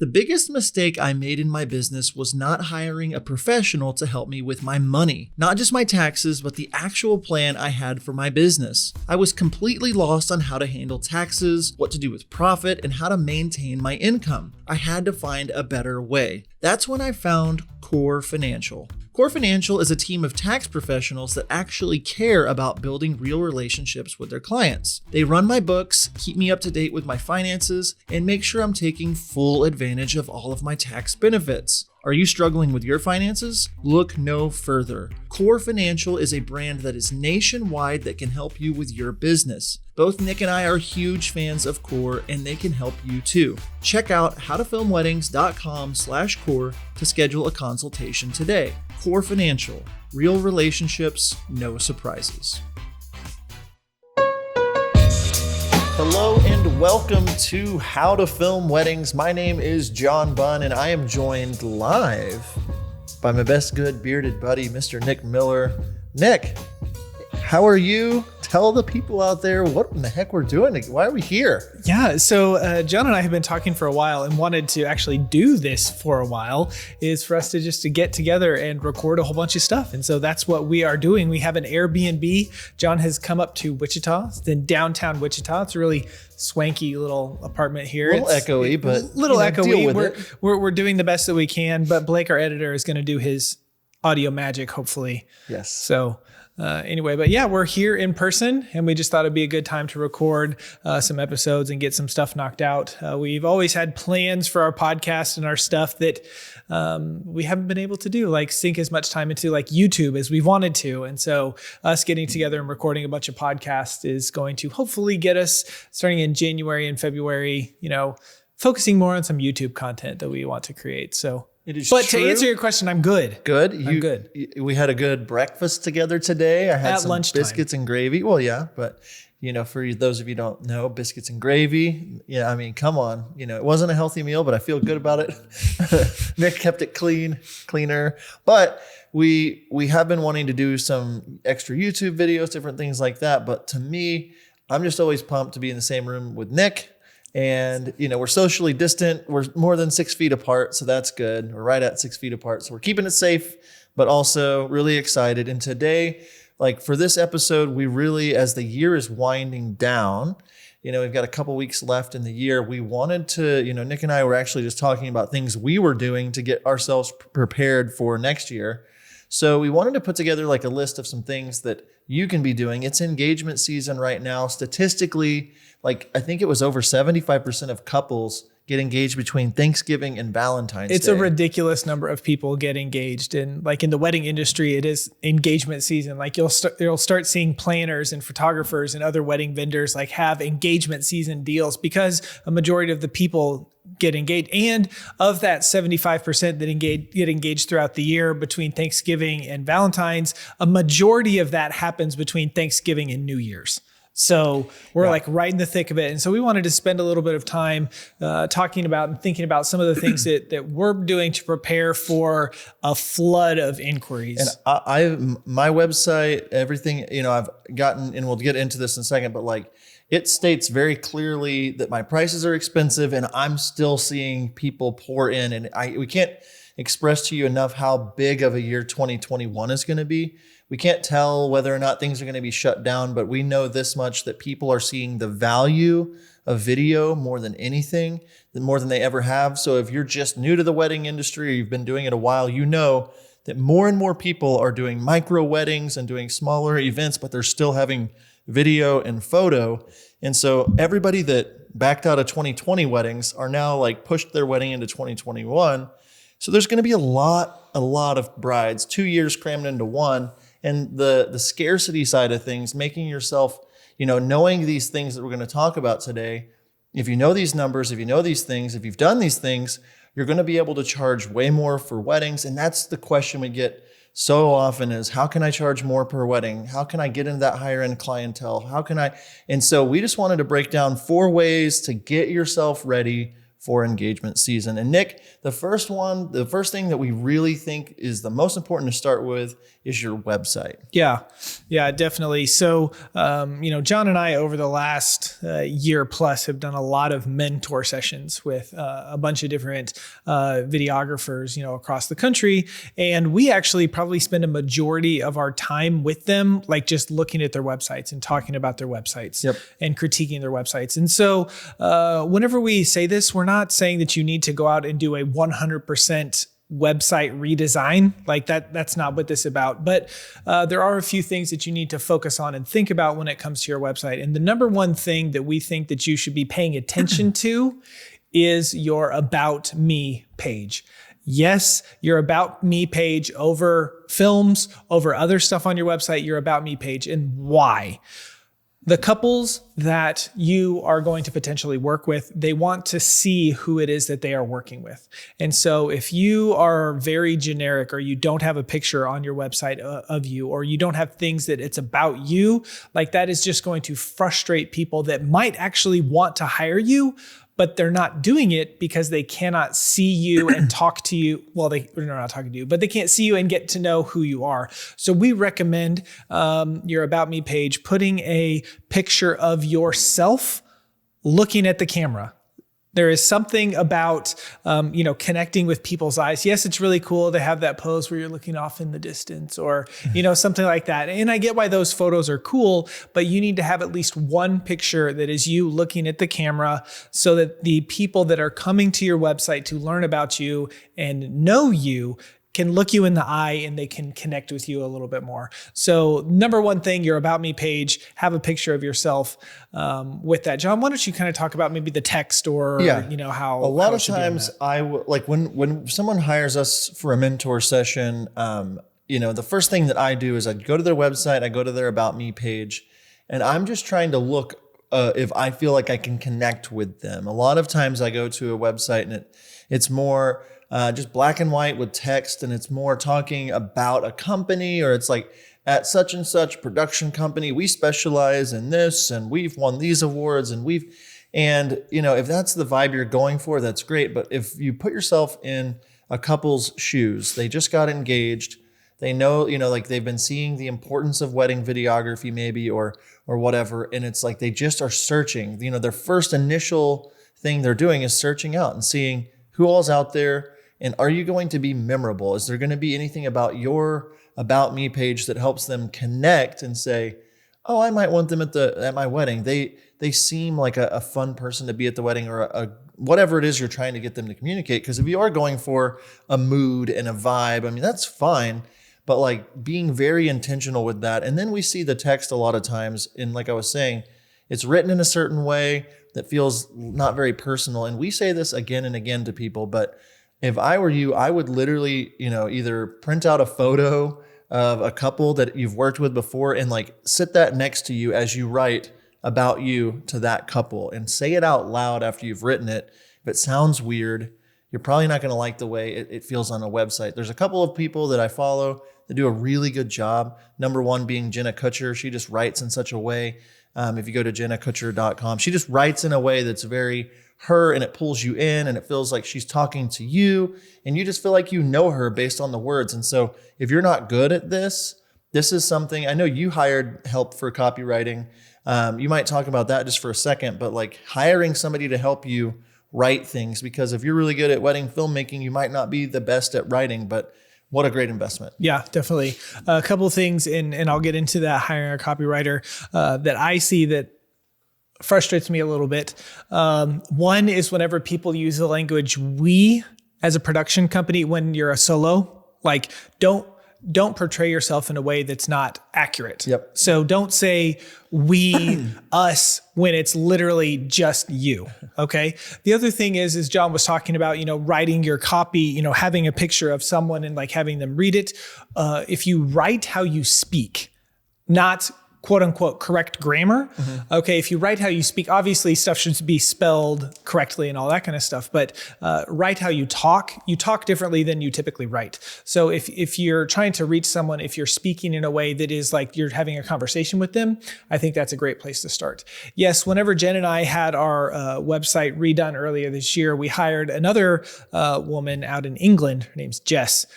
The biggest mistake I made in my business was not hiring a professional to help me with my money. Not just my taxes, but the actual plan I had for my business. I was completely lost on how to handle taxes, what to do with profit, and how to maintain my income. I had to find a better way. That's when I found Core Financial. Core Financial is a team of tax professionals that actually care about building real relationships with their clients. They run my books, keep me up to date with my finances, and make sure I'm taking full advantage of all of my tax benefits. Are you struggling with your finances? Look no further. Core Financial is a brand that is nationwide that can help you with your business. Both Nick and I are huge fans of Core, and they can help you too. Check out howtofilmweddings.com/core to schedule a consultation today. Core Financial, real relationships, no surprises. Hello and welcome to How to Film Weddings. My name is John Bunn, and I am joined live by my best good bearded buddy, Mr. Nick Miller. Nick, how are you? Tell the people out there what in the heck we're doing. Why are we here? Yeah, so John and I have been talking for a while and wanted to actually do this for a while, is for us to just to get together and record a whole bunch of stuff. And so that's what we are doing. We have an Airbnb. John has come up to Wichita, it's in downtown Wichita. It's a really swanky little apartment here. A little echoey, but echoey. We're doing the best that we can, but Blake, our editor, is going to do his audio magic, hopefully. Yes. So anyway, but yeah, we're here in person, and we just thought it'd be a good time to record some episodes and get some stuff knocked out. We've always had plans for our podcast and our stuff that we haven't been able to do, like sink as much time into like YouTube as we've wanted to. And so us getting together and recording a bunch of podcasts is going to hopefully get us starting in January and February, focusing more on some YouTube content that we want to create. So But true. To answer your question, I'm good. Good? I'm good. We had a good breakfast together today. I had some lunchtime. Biscuits and gravy. Well, yeah, but for those of you who don't know, biscuits and gravy. Yeah, I mean, come on. It wasn't a healthy meal, but I feel good about it. Nick kept it cleaner. But we have been wanting to do some extra YouTube videos, different things like that. But to me, I'm just always pumped to be in the same room with Nick. And, we're socially distant. We're more than 6 feet apart. So that's good. We're right at 6 feet apart. So we're keeping it safe, but also really excited. And today, for this episode, we really, as the year is winding down, we've got a couple weeks left in the year. We wanted to, Nick and I were actually just talking about things we were doing to get ourselves prepared for next year. So we wanted to put together a list of some things that you can be doing. It's engagement season right now. Statistically, I think it was over 75% of couples get engaged between Thanksgiving and Valentine's Day. It's a ridiculous number of people get engaged. And in the wedding industry, it is engagement season. You'll start seeing planners and photographers and other wedding vendors have engagement season deals because a majority of the people get engaged. And of that 75% that get engaged throughout the year between Thanksgiving and Valentine's, a majority of that happens between Thanksgiving and New Year's. So we're right in the thick of it. And so we wanted to spend a little bit of time talking about and thinking about some of the things that we're doing to prepare for a flood of inquiries. And my website, everything, I've gotten, and we'll get into this in a second, but it states very clearly that my prices are expensive and I'm still seeing people pour in. And we can't express to you enough how big of a year 2021 is going to be. We can't tell whether or not things are going to be shut down, but we know this much, that people are seeing the value of video more than anything, more than they ever have. So if you're just new to the wedding industry or you've been doing it a while, that more and more people are doing micro weddings and doing smaller events, but they're still having video and photo. And so everybody that backed out of 2020 weddings are now pushed their wedding into 2021. So there's going to be a lot of brides, 2 years crammed into one. And the scarcity side of things, making yourself, knowing these things that we're going to talk about today, if you know these numbers, if you know these things, if you've done these things, you're going to be able to charge way more for weddings. And that's the question we get so often is, how can I charge more per wedding? How can I get into that higher end clientele? And so we just wanted to break down 4 ways to get yourself ready for engagement season. And Nick, the first thing that we really think is the most important to start with is your website. Yeah, definitely. So, John and I over the last year plus have done a lot of mentor sessions with a bunch of different videographers, across the country. And we actually probably spend a majority of our time with them, like just looking at their websites and talking about their websites and critiquing their websites. And so whenever we say this, we're not saying that you need to go out and do a 100% website redesign. Like that's not what this is about. But there are a few things that you need to focus on and think about when it comes to your website. And the number one thing that we think that you should be paying attention to is your About Me page. Yes, your About Me page over films, over other stuff on your website, your About Me page. And why? The couples that you are going to potentially work with, they want to see who it is that they are working with. And so if you are very generic or you don't have a picture on your website of you, or you don't have things that it's about you, like that is just going to frustrate people that might actually want to hire you, but they're not doing it because they cannot see you and talk to you. Well, they're not talking to you, but they can't see you and get to know who you are. So we recommend your About Me page, putting a picture of yourself looking at the camera. There is something about, connecting with people's eyes. Yes, it's really cool to have that pose where you're looking off in the distance or, something like that. And I get why those photos are cool, but you need to have at least one picture that is you looking at the camera so that the people that are coming to your website to learn about you and know you can look you in the eye and they can connect with you a little bit more. So number one thing, your About Me page, have a picture of yourself with that. John, why don't you kind of talk about maybe the text or, how a lot of times when someone hires us for a mentor session, the first thing that I do is I go to their website, I go to their About Me page, and I'm just trying to look if I feel like I can connect with them. A lot of times I go to a website and it's more just black and white with text, and it's more talking about a company, or it's like, at such and such production company, we specialize in this and we've won these awards and if that's the vibe you're going for, that's great. But if you put yourself in a couple's shoes, they just got engaged, they know, like they've been seeing the importance of wedding videography maybe, or whatever. And it's like, they just are searching, their first initial thing they're doing is searching out and seeing who all's out there. And are you going to be memorable? Is there going to be anything about your About Me page that helps them connect and say, oh, I might want them at my wedding. They seem like a fun person to be at the wedding, or whatever it is you're trying to get them to communicate. Because if you are going for a mood and a vibe, that's fine. But like being very intentional with that. And then we see the text a lot of times, and like I was saying, it's written in a certain way that feels not very personal. And we say this again and again to people, but if I were you, I would literally, either print out a photo of a couple that you've worked with before and like sit that next to you as you write about you to that couple, and say it out loud after you've written it. If it sounds weird, you're probably not going to like the way it feels on a website. There's a couple of people that I follow that do a really good job. Number one being Jenna Kutcher. She just writes in such a way. If you go to jennakutcher.com, she just writes in a way that's very her, and it pulls you in, and it feels like she's talking to you, and you just feel like you know her based on the words. And so if you're not good at this is something, I know you hired help for copywriting. You might talk about that just for a second, but like hiring somebody to help you write things, because if you're really good at wedding filmmaking, you might not be the best at writing, but what a great investment. Yeah, definitely. A couple of things, and I'll get into that, hiring a copywriter, that I see that frustrates me a little bit. One is whenever people use the language we as a production company when you're a solo, like don't portray yourself in a way that's not accurate. Yep. So don't say we, us, when it's literally just you. Okay. The other thing is John was talking about, writing your copy, having a picture of someone and like having them read it. If you write how you speak, not quote unquote correct grammar. Okay, if you write how you speak, obviously stuff should be spelled correctly and all that kind of stuff, but write how you talk differently than you typically write. So if you're trying to reach someone, if you're speaking in a way that is like you're having a conversation with them, I think that's a great place to start. Yes, whenever Jen and I had our website redone earlier this year, we hired another woman out in England. Her name's Jess.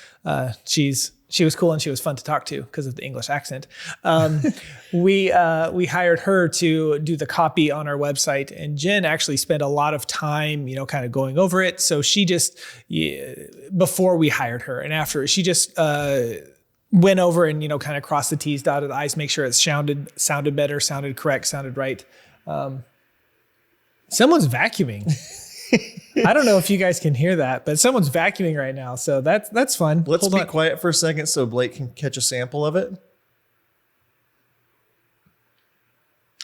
She was cool and she was fun to talk to because of the English accent. We hired her to do the copy on our website, and Jen actually spent a lot of time, kind of going over it. So she just, before we hired her and after, she just went over and, kind of crossed the T's, dotted the I's, make sure it sounded better, sounded correct, sounded right. Someone's vacuuming. I don't know if you guys can hear that, but someone's vacuuming right now. So that's fun. Let's be quiet for a second so Blake can catch a sample of it.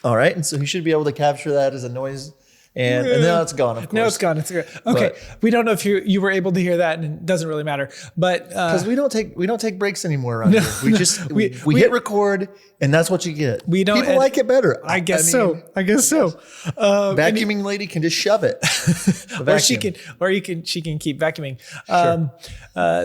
All right. And so he should be able to capture that as a noise. And now it's gone, of course. No, it's gone. It's good. Okay. We don't know if you were able to hear that, and it doesn't really matter. But because we don't take breaks anymore around here. We just we hit record, and that's what you get. We don't. People like it better. I guess so. Vacuuming lady can just shove it. She can keep vacuuming. Sure.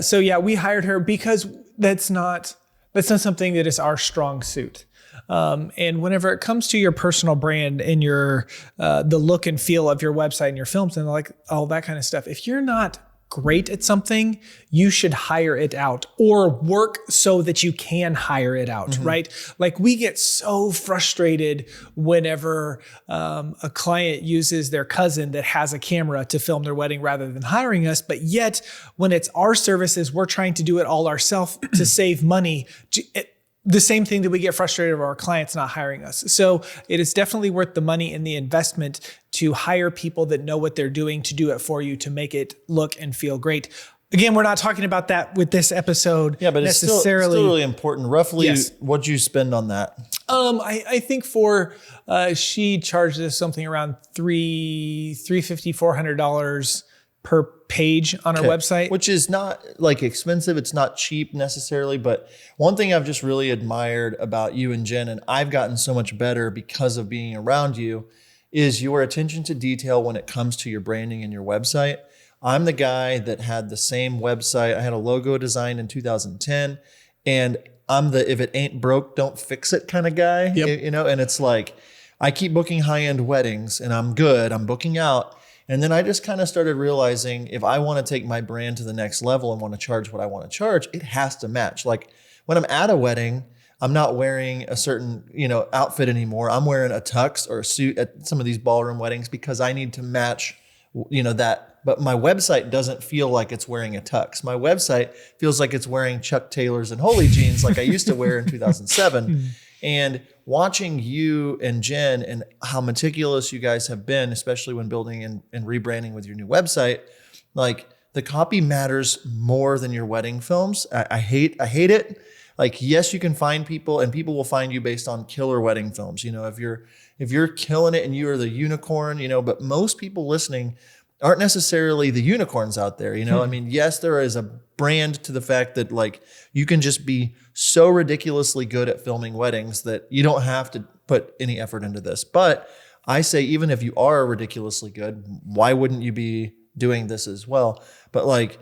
So yeah, we hired her because that's not something that is our strong suit. And whenever it comes to your personal brand and your the look and feel of your website and your films and like all that kind of stuff, if you're not great at something, you should hire it out or work so that you can hire it out, right? Like we get so frustrated whenever a client uses their cousin that has a camera to film their wedding rather than hiring us. But yet when it's our services, we're trying to do it all ourselves to save money. The same thing that we get frustrated of our clients not hiring us. So it is definitely worth the money and the investment to hire people that know what they're doing to do it for you, to make it look and feel great. Again, we're not talking about that with this episode. Yeah, but it's still really important. Roughly, what'd you spend on that? I think she charged us something around $350-$400 per page on our website, which is not like expensive. It's not cheap necessarily, but one thing I've just really admired about you and Jen, and I've gotten so much better because of being around you, is your attention to detail when it comes to your branding and your website. I'm the guy that had the same website. I had a logo design in 2010, and I'm the if it ain't broke, don't fix it kind of guy. And it's like I keep booking high-end weddings and I'm good. I'm booking out. And then I just kind of started realizing if I want to take my brand to the next level and want to charge what I want to charge, it has to match. Like when I'm at a wedding, I'm not wearing a certain, outfit anymore. I'm wearing a tux or a suit at some of these ballroom weddings because I need to match, that. But my website doesn't feel like it's wearing a tux. My website feels like it's wearing Chuck Taylors and Holy jeans like I used to wear in 2007. And watching you and Jen and how meticulous you guys have been, especially when building and rebranding with your new website, like the copy matters more than your wedding films. I hate it. Like, yes, you can find people and people will find you based on killer wedding films. If you're killing it and you are the unicorn, but most people listening aren't necessarily the unicorns out there. I mean, yes, there is a brand to the fact that like you can just be so ridiculously good at filming weddings that you don't have to put any effort into this. But I say, even if you are ridiculously good, why wouldn't you be doing this as well? But like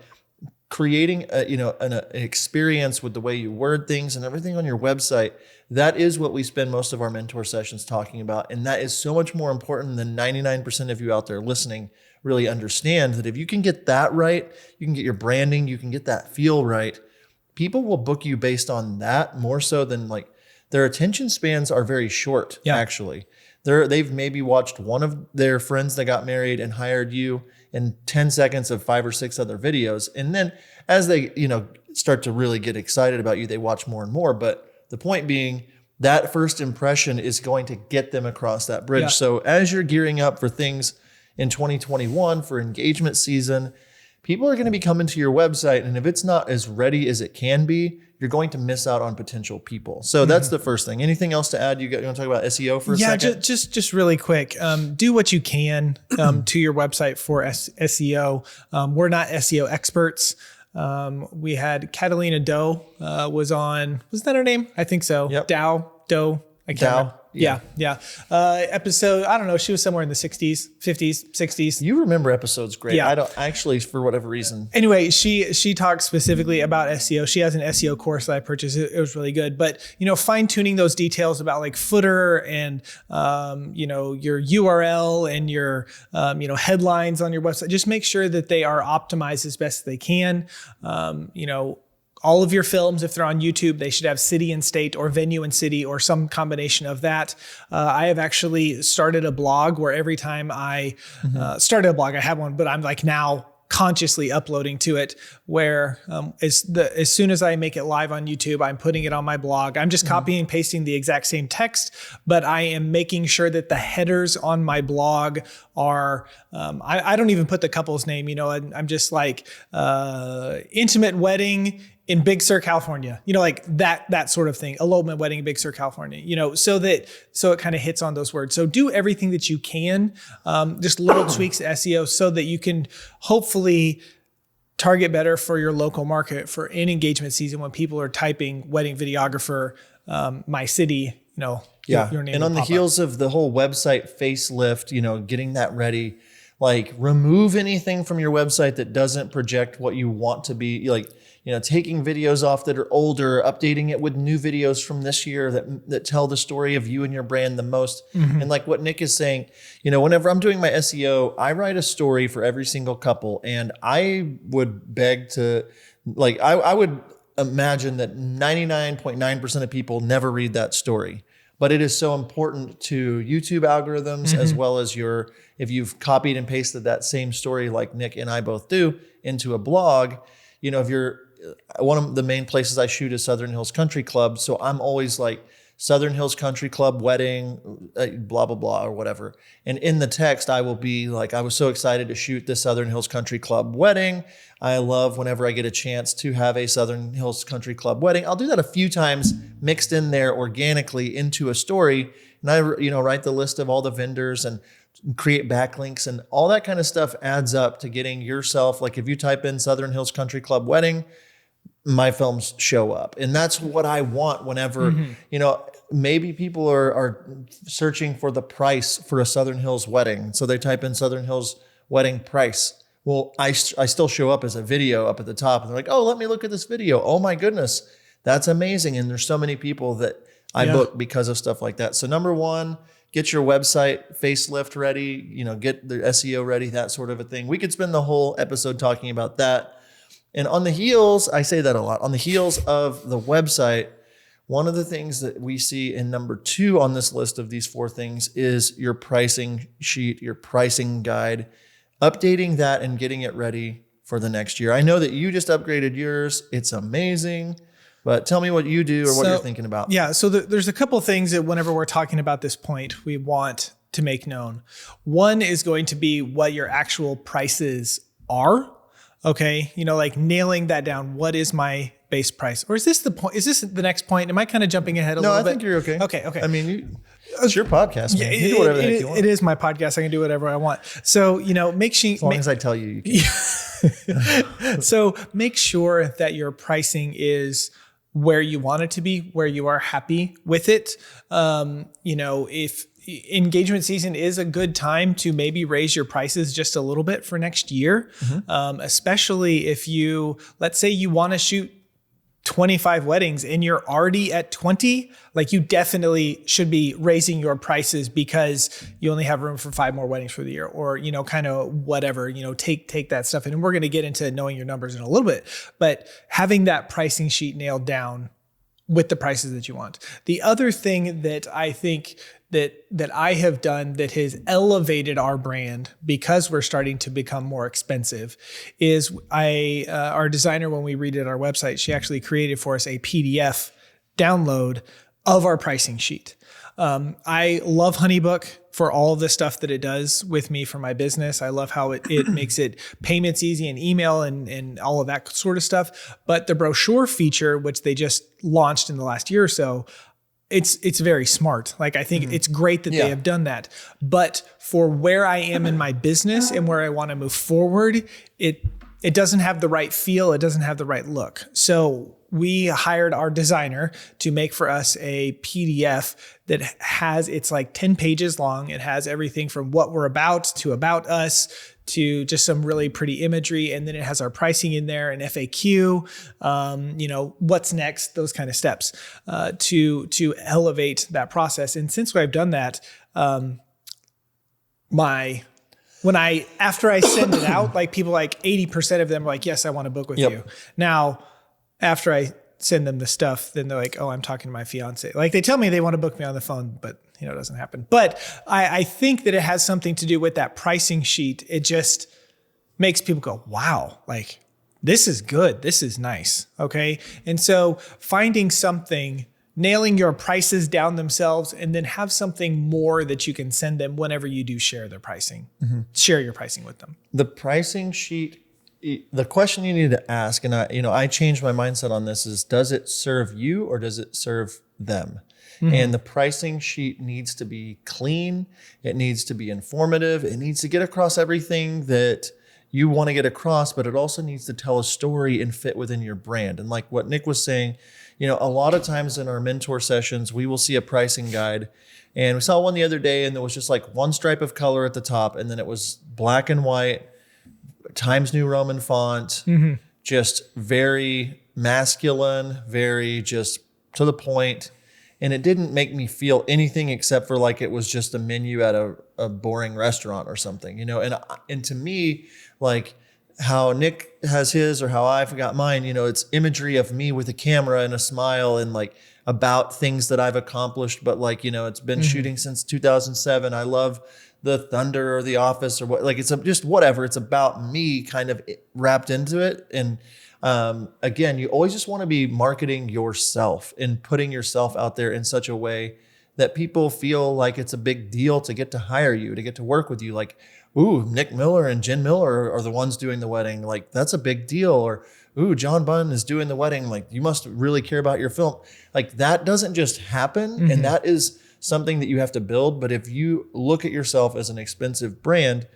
creating an experience with the way you word things and everything on your website, that is what we spend most of our mentor sessions talking about. And that is so much more important than 99% of you out there listening really understand that if you can get that right, you can get your branding, you can get that feel right, people will book you based on that more so than like their attention spans are very short, actually. They've maybe watched one of their friends that got married and hired you in 10 seconds of 5 or 6 other videos. And then as they, start to really get excited about you, they watch more and more. But the point being, that first impression is going to get them across that bridge. Yeah. So as you're gearing up for things in 2021 for engagement season, people are going to be coming to your website. And if it's not as ready as it can be, you're going to miss out on potential people. So that's the first thing. Anything else to add? You want to talk about SEO for a second? Yeah, just really quick. Do what you can to your website for SEO. We're not SEO experts. We had Catalina Doe was that her name? I think so. Yep. Doe. I can't Dow? remember. Yeah. Episode, I don't know. She was somewhere in the 60s, 50s, 60s. You remember episodes great. Yeah. I don't actually, for whatever reason. Anyway, she talks specifically about SEO. She has an SEO course that I purchased. It was really good. But, fine tuning those details about like footer and, your URL and your, headlines on your website. Just make sure that they are optimized as best they can. All of your films, if they're on YouTube, they should have city and state or venue and city or some combination of that. I have actually started a blog where every time I started a blog, I have one, but I'm like now consciously uploading to it where as soon as I make it live on YouTube, I'm putting it on my blog. I'm just copying and pasting the exact same text, but I am making sure that the headers on my blog are, I don't even put the couple's name, I'm just like intimate wedding in Big Sur, California, like that sort of thing, elopement wedding in Big Sur, California, so it kind of hits on those words. So do everything that you can, just little tweaks to SEO so that you can hopefully target better for your local market for in engagement season when people are typing wedding videographer, my city, your name. And on the heels of the whole website facelift, getting that ready, like remove anything from your website that doesn't project what you want to be, like, taking videos off that are older, updating it with new videos from this year that tell the story of you and your brand the most. And like what Nick is saying, whenever I'm doing my SEO, I write a story for every single couple. And I would beg to, like, I would imagine that 99.9% of people never read that story. But it is so important to YouTube algorithms as well as if you've copied and pasted that same story like Nick and I both do into a blog, if you're, one of the main places I shoot is Southern Hills Country Club. So I'm always like Southern Hills Country Club wedding, blah, blah, blah, or whatever. And in the text, I will be like, I was so excited to shoot the Southern Hills Country Club wedding. I love whenever I get a chance to have a Southern Hills Country Club wedding. I'll do that a few times mixed in there organically into a story. And I, write the list of all the vendors and create backlinks and all that kind of stuff adds up to getting yourself, like if you type in Southern Hills Country Club wedding, my films show up. And that's what I want whenever, maybe people are searching for the price for a Southern Hills wedding. So they type in Southern Hills wedding price. Well, I still show up as a video up at the top and they're like, oh, let me look at this video. Oh my goodness, that's amazing. And there's so many people that I book because of stuff like that. So number one, get your website facelift ready, get the SEO ready, that sort of a thing. We could spend the whole episode talking about that. And on the heels, I say that a lot, on the heels of the website, one of the things that we see in number 2 on this list of these 4 things is your pricing sheet, your pricing guide, updating that and getting it ready for the next year. I know that you just upgraded yours. It's amazing. But tell me what you do or what you're thinking about. Yeah. So there's a couple of things that whenever we're talking about this point, we want to make known. One is going to be what your actual prices are. Okay. Like nailing that down. What is my base price? Or is this the point? Is this the next point? Am I kind of jumping ahead a little bit? No, I think you're okay. Okay. I mean, it's your podcast, man. You do whatever the heck you want. It is my podcast. I can do whatever I want. So, make sure. As long as I tell you, you can. So make sure that your pricing is where you want it to be, where you are happy with it. If engagement season is a good time to maybe raise your prices just a little bit for next year, especially if let's say you want to shoot 25 weddings and you're already at 20, like you definitely should be raising your prices because you only have room for 5 more weddings for the year or, kind of whatever, take that stuff. And we're going to get into knowing your numbers in a little bit, but having that pricing sheet nailed down with the prices that you want. The other thing that I think that I have done that has elevated our brand because we're starting to become more expensive is our designer, when we redid our website, she actually created for us a PDF download of our pricing sheet. I love HoneyBook for all of the stuff that it does with me for my business. I love how it makes it payments easy and email and all of that sort of stuff. But the brochure feature, which they just launched in the last year or so, it's very smart. Like, I think it's great that they have done that. But for where I am in my business and where I want to move forward, it doesn't have the right feel. It doesn't have the right look. So we hired our designer to make for us a PDF that has, it's like 10 pages long. It has everything from what we're about to about us to just some really pretty imagery. And then it has our pricing in there, an FAQ, what's next, those kind of steps to elevate that process. And since I've done that, after I send it out, like people, like 80% of them are like, yes, I want to book with you. Now, after I send them the stuff, then they're like, oh, I'm talking to my fiance. Like they tell me they want to book me on the phone, but it doesn't happen. But I think that it has something to do with that pricing sheet. It just makes people go, wow, like this is good. This is nice. Okay. And so finding something, nailing your prices down themselves, and then have something more that you can send them whenever you do share their pricing, share your pricing with them. The pricing sheet, the question you need to ask, and I changed my mindset on this, is does it serve you or does it serve them? And the pricing sheet needs to be clean. It needs to be informative. It needs to get across everything that you want to get across, but it also needs to tell a story and fit within your brand. And like what Nick was saying, a lot of times in our mentor sessions, we will see a pricing guide. And we saw one the other day, and there was just like one stripe of color at the top, and then it was black and white, Times New Roman font, just very masculine, very just to the point. And it didn't make me feel anything except for like it was just a menu at a boring restaurant or something, and to me, like how Nick has his or how I've got mine, it's imagery of me with a camera and a smile and like about things that I've accomplished. But like, it's been shooting since 2007. I love the Thunder or The Office or what, like it's just whatever. It's about me kind of wrapped into it. And again, you always just want to be marketing yourself and putting yourself out there in such a way that people feel like it's a big deal to get to hire you, to get to work with you. Like, ooh, Nick Miller and Jen Miller are the ones doing the wedding. Like, that's a big deal. Or, ooh, John Bunn is doing the wedding. Like, you must really care about your film. Like, that doesn't just happen. And that is something that you have to build. But if you look at yourself as an expensive brand,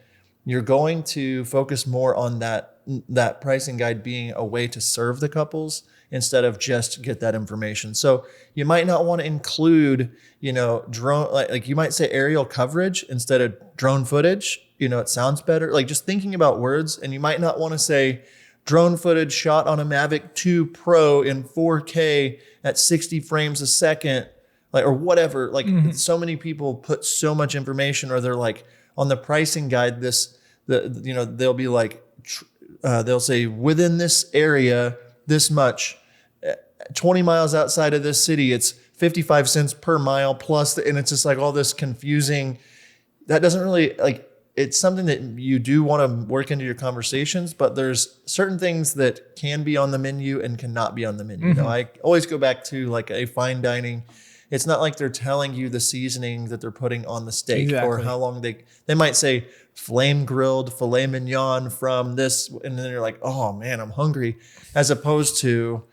you're going to focus more on that pricing guide being a way to serve the couples instead of just get that information. So you might not want to include, drone, like you might say aerial coverage instead of drone footage. It sounds better. Like just thinking about words, and you might not want to say drone footage shot on a Mavic 2 Pro in 4K at 60 frames a second, like, or whatever. Like so many people put so much information, or they're like on the pricing guide, they'll be like, they'll say within this area, this much, 20 miles outside of this city, it's 55 cents per mile plus. And it's just like all this confusing, that doesn't really like, it's something that you do want to work into your conversations, but there's certain things that can be on the menu and cannot be on the menu. I always go back to like a fine dining. It's not like they're telling you the seasoning that they're putting on the steak or how long they might say flame grilled filet mignon from this. And then you're like, oh man, I'm hungry, as opposed to,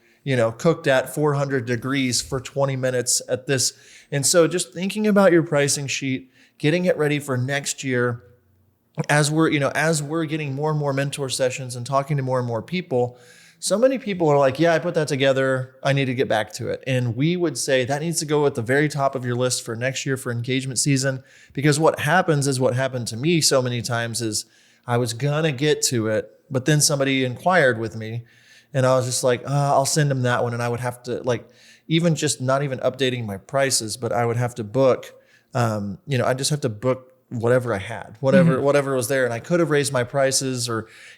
cooked at 400 degrees for 20 minutes at this. And so just thinking about your pricing sheet, getting it ready for next year, as we're getting more and more mentor sessions and talking to more and more people, so many people are like, yeah, I put that together, I need to get back to it. And we would say that needs to go at the very top of your list for next year for engagement season, because what happens is what happened to me so many times is I was gonna get to it, but then somebody inquired with me and I was just like, I'll send them that one. And I would have to even just not even updating my prices, but I would have to book, I just have to book whatever I had, whatever was there. And I could have raised my prices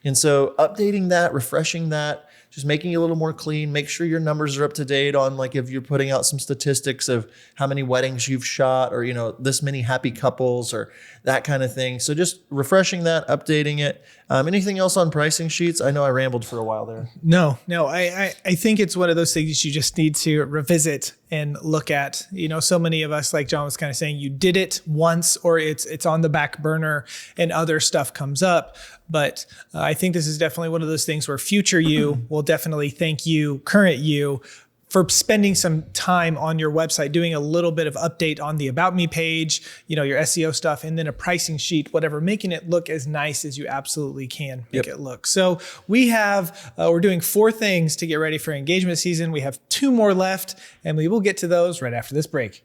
and so updating that, refreshing that, just making it a little more clean, make sure your numbers are up to date on like if you're putting out some statistics of how many weddings you've shot or, this many happy couples or that kind of thing. So just refreshing that, updating it. Anything else on pricing sheets? I know I rambled for a while there. No, I think it's one of those things you just need to revisit and look at. So many of us, like John was kind of saying, you did it once or it's on the back burner and other stuff comes up. But I think this is definitely one of those things where future you will definitely thank you, current you, for spending some time on your website, doing a little bit of update on the About Me page, your SEO stuff, and then a pricing sheet, whatever, making it look as nice as you absolutely can make it look. So we're doing 4 things to get ready for engagement season. We have 2 more left, and we will get to those right after this break.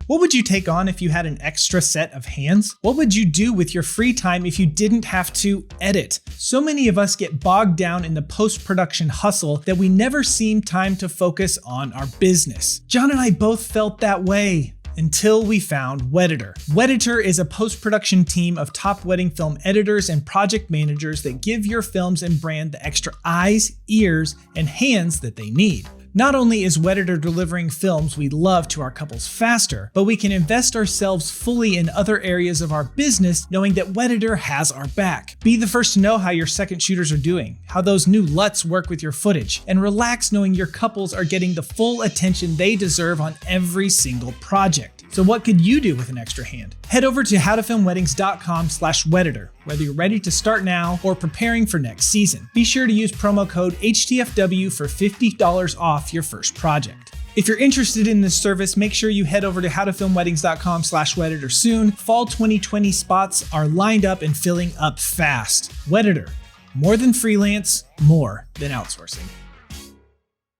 What would you take on if you had an extra set of hands? What would you do with your free time if you didn't have to edit? So many of us get bogged down in the post-production hustle that we never seem time to focus on our business. John and I both felt that way until we found Wedditor. Wedditor is a post-production team of top wedding film editors and project managers that give your films and brand the extra eyes, ears, and hands that they need. Not only is Wedditor delivering films we love to our couples faster, but we can invest ourselves fully in other areas of our business knowing that Wedditor has our back. Be the first to know how your second shooters are doing, how those new LUTs work with your footage, and relax knowing your couples are getting the full attention they deserve on every single project. So what could you do with an extra hand? Head over to howtofilmweddings.com/Wedditor, whether you're ready to start now or preparing for next season. Be sure to use promo code HTFW for $50 off your first project. If you're interested in this service, make sure you head over to howtofilmweddings.com/Wedditor soon. Fall 2020 spots are lined up and filling up fast. Wedditor, more than freelance, more than outsourcing.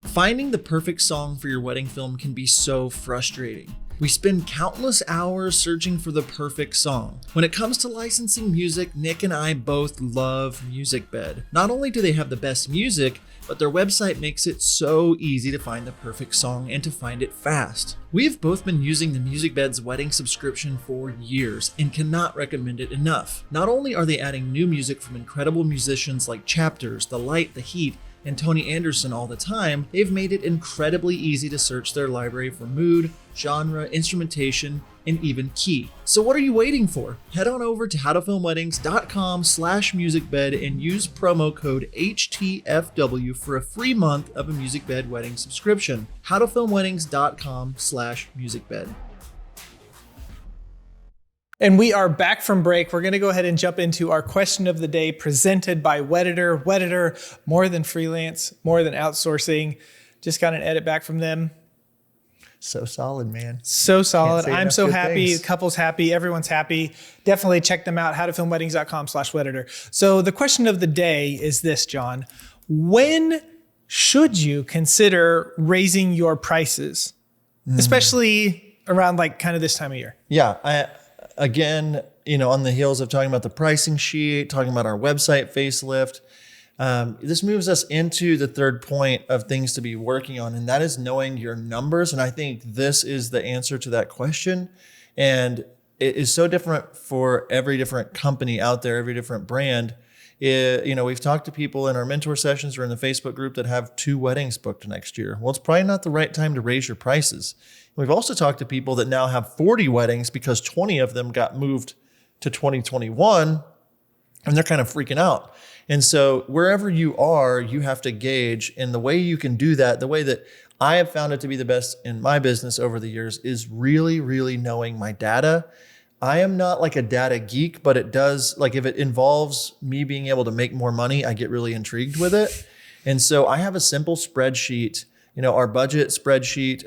Finding the perfect song for your wedding film can be so frustrating. We spend countless hours searching for the perfect song. When it comes to licensing music, Nick and I both love MusicBed. Not only do they have the best music, but their website makes it so easy to find the perfect song and to find it fast. We've both been using the MusicBed's wedding subscription for years and cannot recommend it enough. Not only are they adding new music from incredible musicians like Chapters, The Light, The Heat, and Tony Anderson all the time, they've made it incredibly easy to search their library for mood, genre, instrumentation, and even key. So what are you waiting for? Head on over to howtofilmweddings.com/musicbed and use promo code HTFW for a free month of a MusicBed wedding subscription. howtofilmweddings.com/musicbed. And we are back from break. We're going to go ahead and jump into our question of the day presented by Wedditor. Wedditor, more than freelance, more than outsourcing. Just got an edit back from them. So solid, man. So solid. I'm so good happy. things. The couple's happy. Everyone's happy. Definitely check them out. howtofilmweddings.com/Wedditor. So the question of the day is this, John. When should you consider raising your prices? Especially around like kind of this time of year. Yeah, again, on the heels of talking about the pricing sheet, talking about our website facelift, this moves us into the third point of things to be working on, and that is knowing your numbers. And I think this is the answer to that question. And it is so different for every different company out there, every different brand. We've talked to people in our mentor sessions or in the Facebook group that have 2 weddings booked next year. Well, it's probably not the right time to raise your prices. We've also talked to people that now have 40 weddings because 20 of them got moved to 2021 and they're kind of freaking out. And so wherever you are, you have to gauge. And the way you can do that, the way that I have found it to be the best in my business over the years is really, really knowing my data. I am not like a data geek, but it does, like if it involves me being able to make more money, I get really intrigued with it. And so I have a simple spreadsheet, our budget spreadsheet,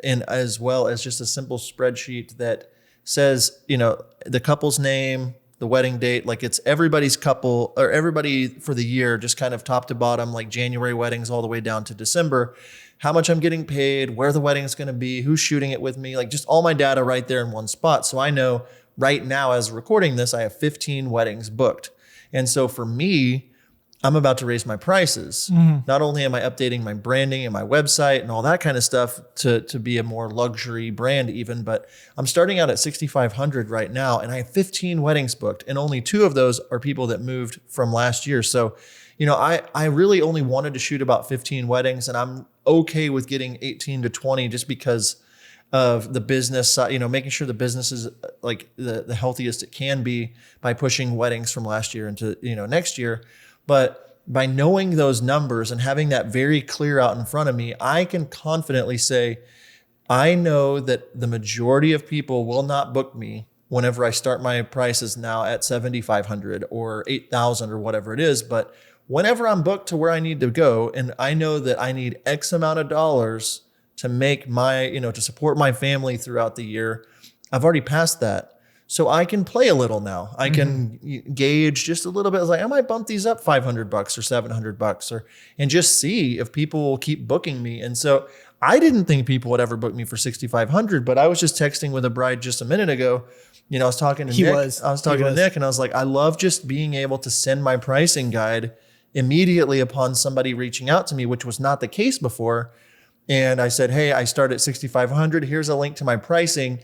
and as well as just a simple spreadsheet that says, the couple's name, the wedding date, like it's everybody's couple or everybody for the year, just kind of top to bottom, like January weddings all the way down to December, how much I'm getting paid, where the wedding is going to be, who's shooting it with me, like just all my data right there in one spot. So I know right now as recording this, I have 15 weddings booked. And so for me, I'm about to raise my prices. Not only am I updating my branding and my website and all that kind of stuff to be a more luxury brand even, but I'm starting out at 6,500 right now and I have 15 weddings booked and only 2 of those are people that moved from last year. So, I really only wanted to shoot about 15 weddings and I'm okay with getting 18 to 20 just because of the business side, making sure the business is like the healthiest it can be by pushing weddings from last year into, next year. But by knowing those numbers and having that very clear out in front of me, I can confidently say, I know that the majority of people will not book me whenever I start my prices now at 7,500 or 8,000 or whatever it is. But whenever I'm booked to where I need to go, and I know that I need X amount of dollars to make my, to support my family throughout the year, I've already passed that. So I can play a little now. I can gauge just a little bit. Like I might bump these up $500 or $700 and just see if people will keep booking me. And so I didn't think people would ever book me for $6,500, but I was just texting with a bride just a minute ago. I was talking to Nick. I was talking to Nick and I was like, I love just being able to send my pricing guide immediately upon somebody reaching out to me, which was not the case before. And I said, hey, I start at 6,500. Here's a link to my pricing.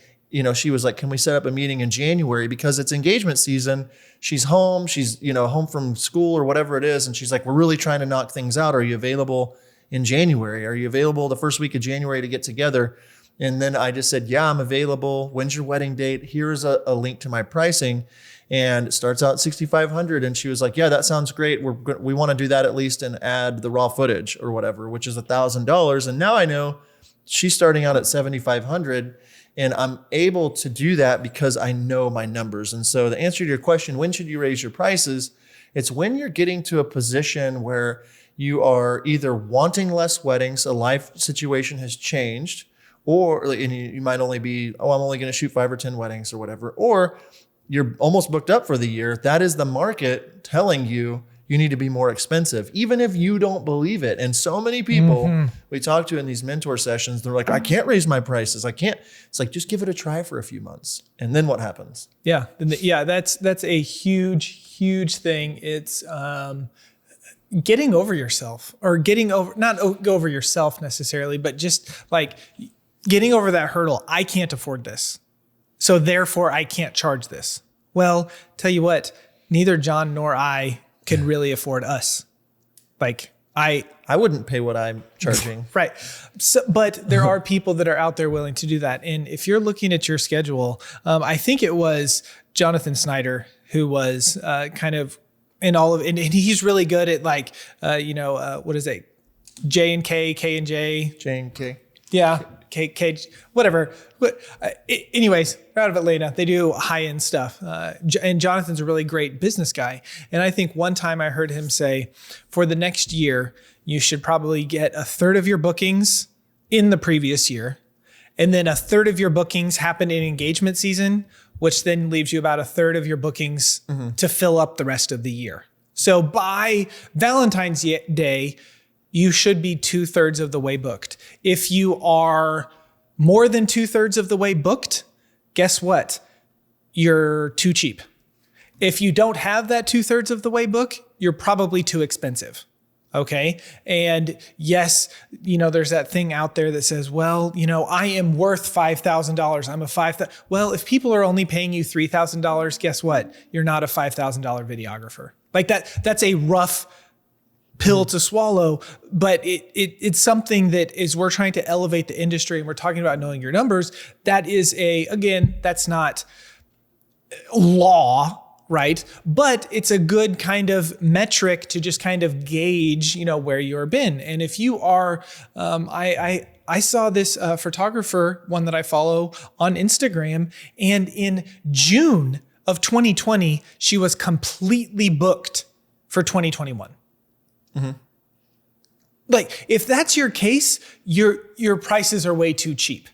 She was like, can we set up a meeting in January? Because it's engagement season. She's home. She's, home from school or whatever it is. And she's like, we're really trying to knock things out. Are you available in January? Are you available the first week of January to get together? And then I just said, yeah, I'm available. When's your wedding date? Here's a link to my pricing. And it starts out at 6,500. And she was like, yeah, that sounds great. We want to do that at least and add the raw footage or whatever, which is $1,000. And now I know she's starting out at 7,500. And I'm able to do that because I know my numbers. And so the answer to your question, when should you raise your prices? It's when you're getting to a position where you are either wanting less weddings, a life situation has changed, or and you might only be, I'm only going to shoot 5 or 10 weddings or whatever, or you're almost booked up for the year. That is the market telling you you need to be more expensive, even if you don't believe it. And so many people we talk to in these mentor sessions, they're like, I can't raise my prices. I can't. It's like, just give it a try for a few months. And then what happens? Yeah. That's a huge thing. It's getting over yourself, or not over yourself necessarily, but just like getting over that hurdle. I can't afford this, so therefore I can't charge this. Well, tell you what, neither John nor I can really afford us. Like I wouldn't pay what I'm charging. Right. So, but there are people that are out there willing to do that. And if you're looking at your schedule, I think it was Jonathan Snyder who was kind of in all of, and he's really good at like, what is it? J and K, K and J. J and K. Yeah. K, whatever. But anyways, they're out of Atlanta. They do high-end stuff. And Jonathan's a really great business guy. And I think one time I heard him say, for the next year, you should probably get a third of your bookings in the previous year. And then a third of your bookings happen in engagement season, which then leaves you about a third of your bookings to fill up the rest of the year. So by Valentine's Day, you should be 2/3 of the way booked. If you are more than 2/3 of the way booked, guess what? You're too cheap. If you don't have that 2/3 of the way book, you're probably too expensive. Okay. And yes, there's that thing out there that says, well, I am worth $5,000. I'm a $5,000. Well, if people are only paying you $3,000, guess what? You're not a $5,000 videographer. Like that's a rough pill to swallow, but it's something that is, we're trying to elevate the industry, and we're talking about knowing your numbers. That is that's not law, right? But it's a good kind of metric to just kind of gauge, where you've been. And if you are, I saw this photographer, one that I follow on Instagram, and in June of 2020, she was completely booked for 2021. Like, if that's your case, your prices are way too cheap.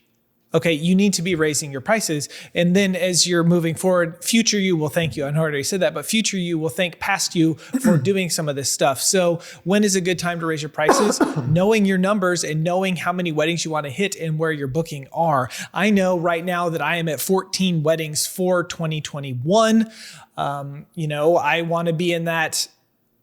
Okay, you need to be raising your prices. And then as you're moving forward, future you will thank you. I already said that, but future you will thank past you for doing some of this stuff. So when is a good time to raise your prices? Knowing your numbers and knowing how many weddings you want to hit and where your booking are. I know right now that I am at 14 weddings for 2021. I want to be in that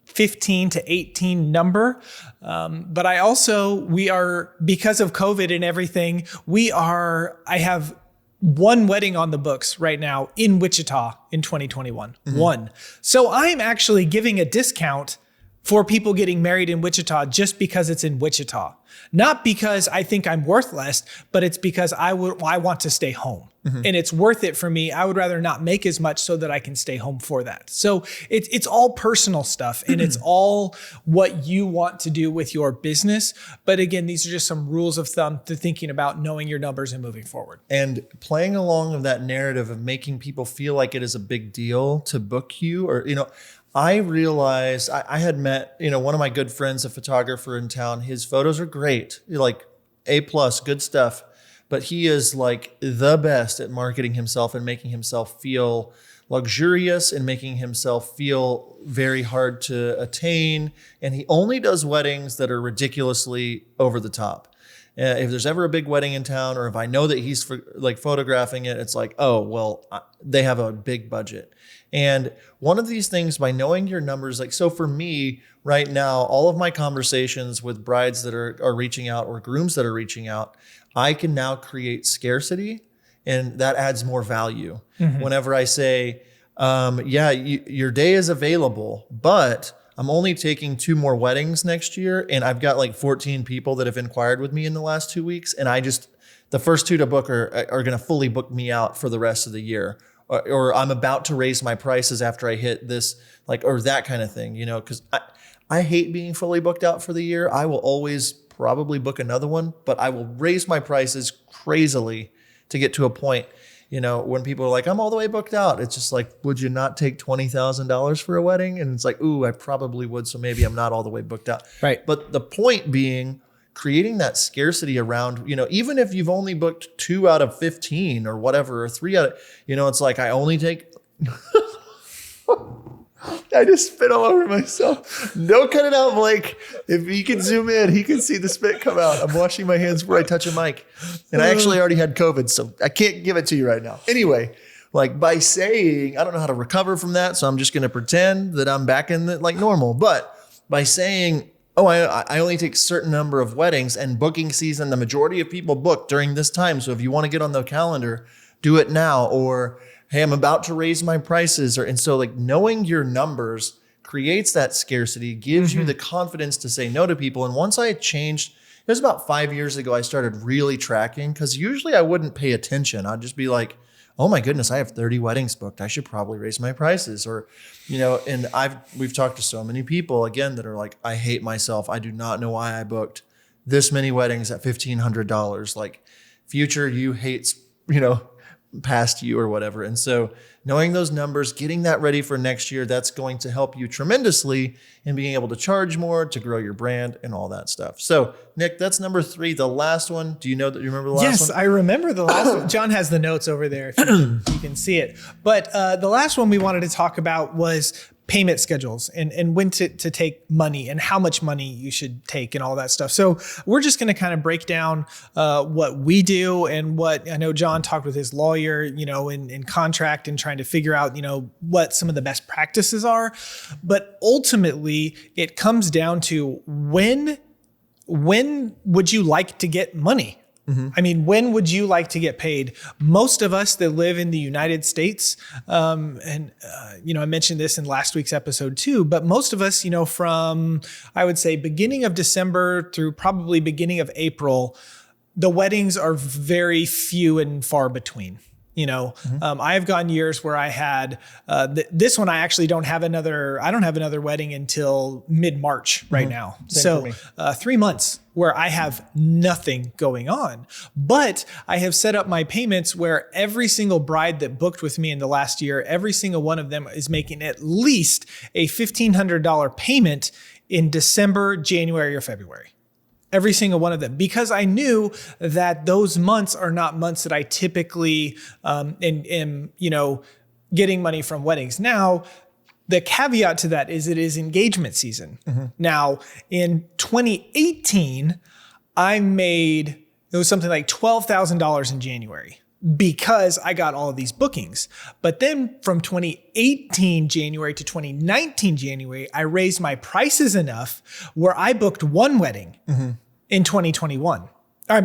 15 to 18 number. But we are, because of COVID and everything, I have one wedding on the books right now in Wichita in 2021. One. So I'm actually giving a discount for people getting married in Wichita just because it's in Wichita. Not because I think I'm worth less, but it's because I want to stay home. And it's worth it for me. I would rather not make as much so that I can stay home for that. So it's all personal stuff, and it's all what you want to do with your business. But again, these are just some rules of thumb to thinking about knowing your numbers and moving forward. And playing along of that narrative of making people feel like it is a big deal to book you, or, I realized I had met, one of my good friends, a photographer in town. His photos are great, like A plus, good stuff. But he is like the best at marketing himself and making himself feel luxurious and making himself feel very hard to attain. And he only does weddings that are ridiculously over the top. If there's ever a big wedding in town, or if I know that he's photographing it, it's like, oh, well, they have a big budget. And one of these things, by knowing your numbers, so for me right now, all of my conversations with brides that are reaching out or grooms that are reaching out, I can now create scarcity, and that adds more value. Mm-hmm. Whenever I say, your day is available, but I'm only taking 2 more weddings next year, and I've got 14 people that have inquired with me in the last 2 weeks, and the first 2 to book are going to fully book me out for the rest of the year, or I'm about to raise my prices after I hit this, or that kind of thing, because I hate being fully booked out for the year. I will always probably book another one, but I will raise my prices crazily to get to a point. When people are like, I'm all the way booked out, it's just like, would you not take $20,000 for a wedding? And it's like, ooh, I probably would. So maybe I'm not all the way booked out. Right. But the point being, creating that scarcity around, even if you've only booked 2 out of 15 or whatever, or 3 out of, it's like, I only take, I just spit all over myself. No, cut it out, Blake. If he can zoom in, he can see the spit come out. I'm washing my hands before I touch a mic. And I actually already had COVID, so I can't give it to you right now. Anyway, by saying, I don't know how to recover from that, so I'm just going to pretend that I'm back in the normal. But by saying, I only take a certain number of weddings, and booking season, the majority of people book during this time. So if you want to get on the calendar, do it now. Or, hey, I'm about to raise my prices. And so knowing your numbers creates that scarcity, gives you the confidence to say no to people. And once I changed, it was about 5 years ago, I started really tracking, because usually I wouldn't pay attention. I'd just be like, oh my goodness, I have 30 weddings booked. I should probably raise my prices. Or, and we've talked to so many people again that are like, I hate myself. I do not know why I booked this many weddings at $1,500. Future you hates, past you or whatever. And so knowing those numbers, getting that ready for next year, that's going to help you tremendously in being able to charge more, to grow your brand and all that stuff. So Nick, that's number 3. The last one, do you remember the last one? Yes, I remember the last one. John has the notes over there if you can see it. But the last one we wanted to talk about was payment schedules and when to take money and how much money you should take and all that stuff. So we're just going to kind of break down what we do and what I know John talked with his lawyer, in contract and trying to figure out, what some of the best practices are. But ultimately, it comes down to when would you like to get money? Mm-hmm. I mean, when would you like to get paid? Most of us that live in the United States, I mentioned this in last week's episode too, but most of us, from, I would say, beginning of December through probably beginning of April, the weddings are very few and far between. I've gone years where I had this one. I actually don't have another wedding until mid-March right now. Same so 3 months where I have nothing going on, but I have set up my payments where every single bride that booked with me in the last year, every single one of them is making at least a $1,500 payment in December, January, or February. Every single one of them, because I knew that those months are not months that I typically am getting money from weddings. Now, the caveat to that is it is engagement season. Mm-hmm. Now, in 2018, it was something like $12,000 in January, because I got all of these bookings. But then from 2018 January to 2019 January, I raised my prices enough where I booked 1 wedding in 2021. In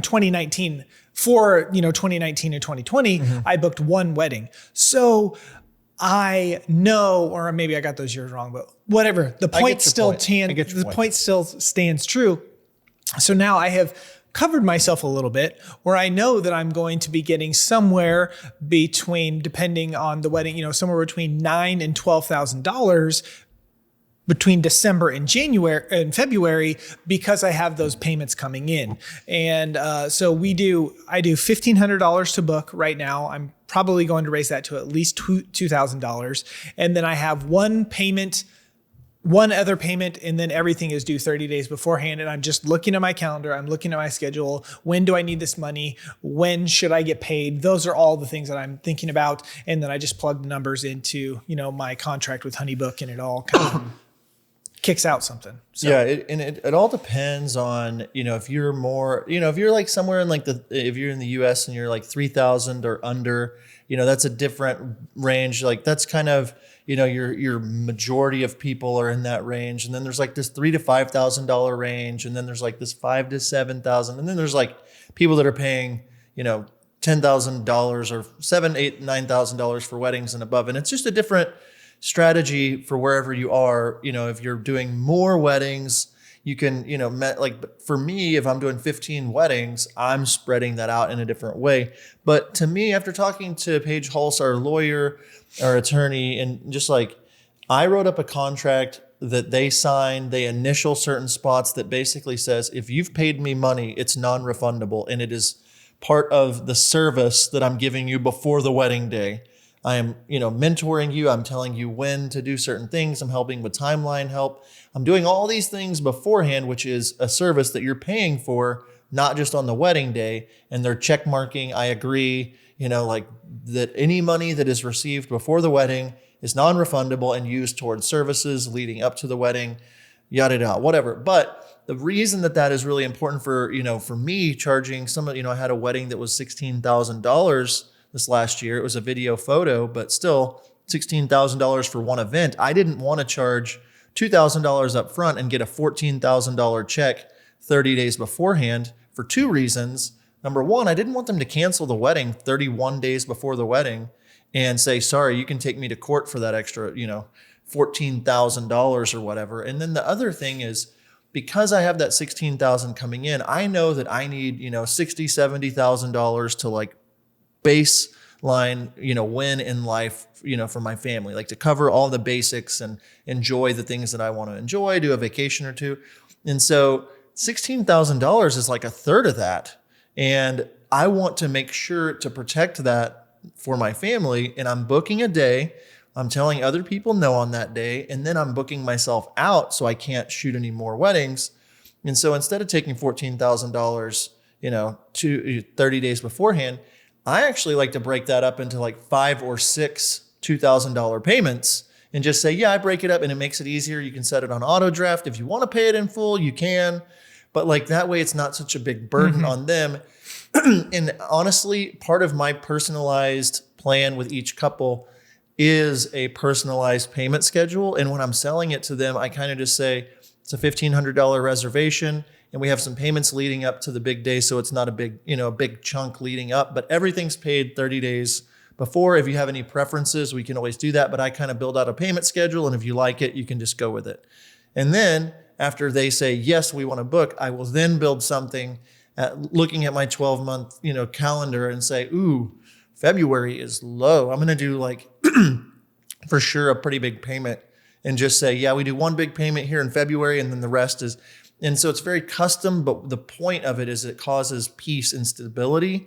2019 for, 2019 and 2020, I booked 1 wedding. So I know, or maybe I got those years wrong, but whatever. The point still stands true. So now I have covered myself a little bit where I know that I'm going to be getting somewhere between, depending on the wedding, somewhere between $9,000 and $12,000 between December and January and February because I have those payments coming in. And so I do $1,500 to book right now. I'm probably going to raise that to at least $2,000. And then I have one other payment, and then everything is due 30 days beforehand. And I'm just looking at my calendar. I'm looking at my schedule. When do I need this money? When should I get paid? Those are all the things that I'm thinking about. And then I just plug the numbers into, my contract with Honeybook, and it all kind of kicks out something. So. Yeah. It all depends on, if you're more, if you're like somewhere in if you're in the US and you're like 3,000 or under, that's a different range. Like that's kind of, your majority of people are in that range. And then there's like this $3,000 to $5,000 range. And then there's like this $5,000 to $7,000. And then there's like people that are paying, $10,000 or $7,000, $8,000, $9,000 for weddings and above. And it's just a different strategy for wherever you are. If you're doing more weddings, you can, like for me, if I'm doing 15 weddings, I'm spreading that out in a different way. But to me, after talking to Paige Hulse, our lawyer, our attorney, and just like I wrote up a contract that they signed, they initial certain spots that basically says, if you've paid me money, it's non-refundable. And it is part of the service that I'm giving you before the wedding day. I am, mentoring you. I'm telling you when to do certain things. I'm helping with timeline help. I'm doing all these things beforehand, which is a service that you're paying for, not just on the wedding day. And they're check marking. I agree, like that any money that is received before the wedding is non-refundable and used towards services leading up to the wedding, yada, yada, whatever. But the reason that is really important for, for me charging I had a wedding that was $16,000 this last year. It was a video photo, but still $16,000 for one event. I didn't want to charge $2,000 up front and get a $14,000 check 30 days beforehand for two reasons. Number one, I didn't want them to cancel the wedding 31 days before the wedding and say, sorry, you can take me to court for that extra, $14,000 or whatever. And then the other thing is, because I have that $16,000 coming in, I know that I need, $60,000, $70,000 to like baseline, win in life, for my family, like to cover all the basics and enjoy the things that I want to enjoy, do a vacation or two. And so $16,000 is like a third of that. And I want to make sure to protect that for my family. And I'm booking a day. I'm telling other people no on that day. And then I'm booking myself out so I can't shoot any more weddings. And so instead of taking $14,000, to 30 days beforehand, I actually like to break that up into like 5 or 6 $2,000 payments and just say, yeah, I break it up and it makes it easier. You can set it on auto draft. If you want to pay it in full, you can. But like that way, it's not such a big burden on them. And honestly, part of my personalized plan with each couple is a personalized payment schedule. And when I'm selling it to them, I kind of just say it's a $1,500 reservation. And we have some payments leading up to the big day. So it's not a big chunk leading up, but everything's paid 30 days before. If you have any preferences, we can always do that. But I kind of build out a payment schedule. And if you like it, you can just go with it. And then after they say, yes, we want to book, I will then build something looking at my 12-month, calendar and say, ooh, February is low. I'm going to do like for sure a pretty big payment and just say, yeah, we do one big payment here in February. And then the rest is. And so it's very custom, but the point of it is it causes peace and stability.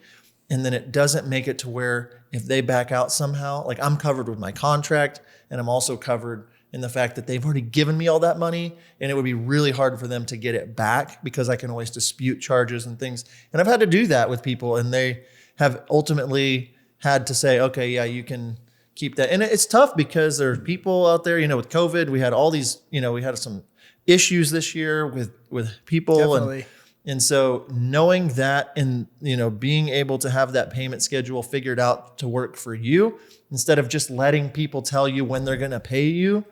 And then it doesn't make it to where if they back out somehow, like I'm covered with my contract and I'm also covered in the fact that they've already given me all that money and it would be really hard for them to get it back because I can always dispute charges and things. And I've had to do that with people and they have ultimately had to say, okay, yeah, you can keep that. And it's tough because there's people out there, with COVID, we had all these, we had some issues this year with people. Definitely. And so knowing that and, being able to have that payment schedule figured out to work for you instead of just letting people tell you when they're going to pay you.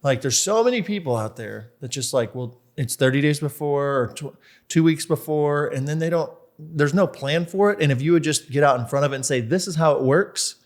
Like there's so many people out there that just like, well, it's 30 days before or 2 weeks before. And then there's no plan for it. And if you would just get out in front of it and say, this is how it works,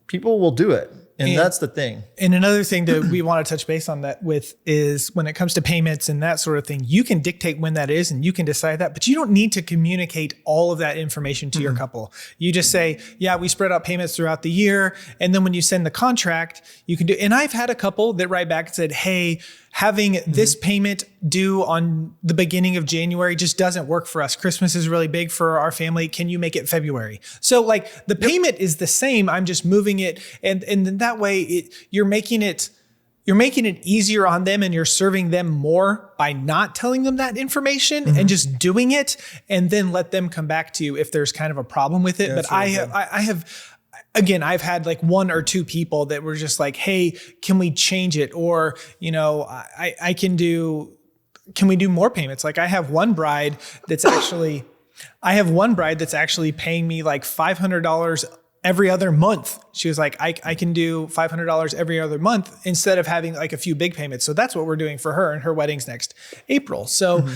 people will do it. And that's the thing. And another thing that we want to touch base on that with is when it comes to payments and that sort of thing, you can dictate when that is and you can decide that, but you don't need to communicate all of that information to your couple. You just say, yeah, we spread out payments throughout the year. And then when you send the contract, you can do, and I've had a couple that write back and said, hey, having this payment due on the beginning of January just doesn't work for us. Christmas is really big for our family. Can you make it February? So like the payment is the same. I'm just moving it. And then that way you're making it easier on them, and you're serving them more by not telling them that information and just doing it, and then let them come back to you if there's kind of a problem with it. Yeah, but I've had like one or two people that were just like, hey, can we change it? Or, can we do more payments? Like I have one bride that's actually paying me like $500 every other month. She was like, I can do $500 every other month instead of having like a few big payments. So that's what we're doing for her, and her wedding's next April. So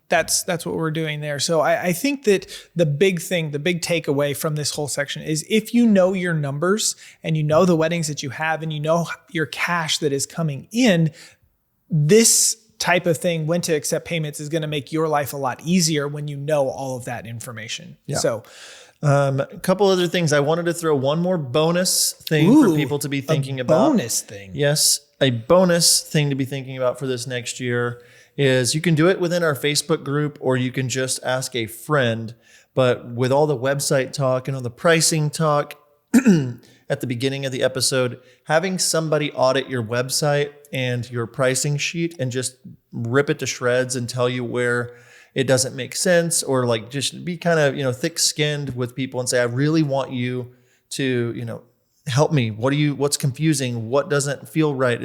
that's what we're doing there. So I think that the big takeaway from this whole section is if you know your numbers and you know the weddings that you have and you know your cash that is coming in, this type of thing, when to accept payments, is going to make your life a lot easier when you know all of that information. Yeah. So a couple other things. I wanted to throw one more bonus thing for people to be thinking about. Bonus thing. Yes. A bonus thing to be thinking about for this next year is you can do it within our Facebook group, or you can just ask a friend. But with all the website talk and all the pricing talk at the beginning of the episode, having somebody audit your website and your pricing sheet and just rip it to shreds and tell you where it doesn't make sense, or like just be kind of, thick-skinned with people and say, I really want you to, help me. What's confusing? What doesn't feel right?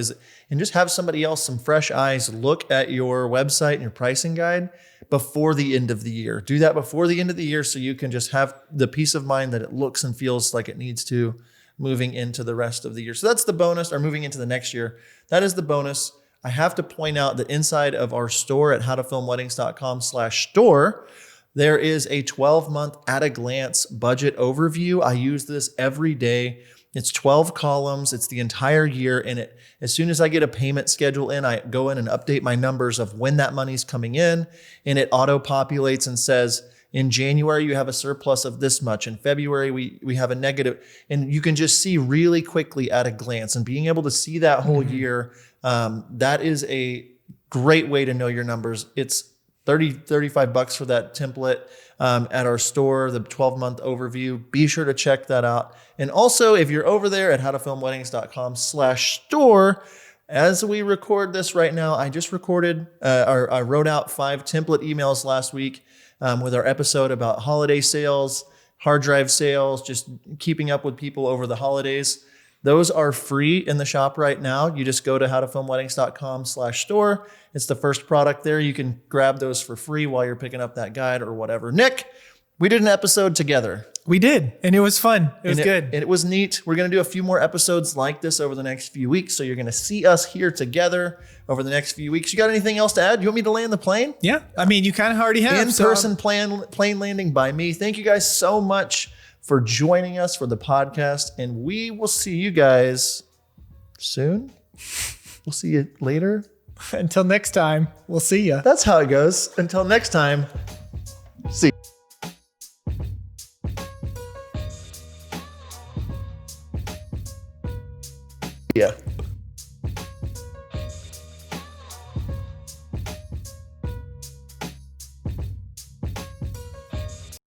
And just have somebody else, some fresh eyes, look at your website and your pricing guide before the end of the year. Do that before the end of the year so you can just have the peace of mind that it looks and feels like it needs to moving into the rest of the year. So that's the bonus, or moving into the next year. That is the bonus. I have to point out that inside of our store at howtofilmweddings.com/store, there is a 12-month at-a-glance budget overview. I use this every day. It's 12 columns. It's the entire year. And as soon as I get a payment schedule in, I go in and update my numbers of when that money's coming in. And it auto-populates and says, in January, you have a surplus of this much. In February, we have a negative. And you can just see really quickly at a glance. And being able to see that whole year, that is a great way to know your numbers. It's $35 for that template at our store, the 12-month overview. Be sure to check that out. And also, if you're over there at howtofilmweddings.com/store, as we record this right now, I just recorded, I wrote out 5 template emails last week with our episode about holiday sales, hard drive sales, just keeping up with people over the holidays. Those are free in the shop right now. You just go to howtofilmweddings.com/store. It's the first product there. You can grab those for free while you're picking up that guide or whatever. Nick, we did an episode together. We did, and it was fun. It was good. And it was neat. We're going to do a few more episodes like this over the next few weeks. So you're going to see us here together over the next few weeks. You got anything else to add? You want me to land the plane? Yeah. I mean, you kind of already have. In-person plane landing by me. Thank you guys so much for joining us for the podcast. And we will see you guys soon. We'll see you later. Until next time, we'll see you. That's how it goes. Until next time, see you. Yeah.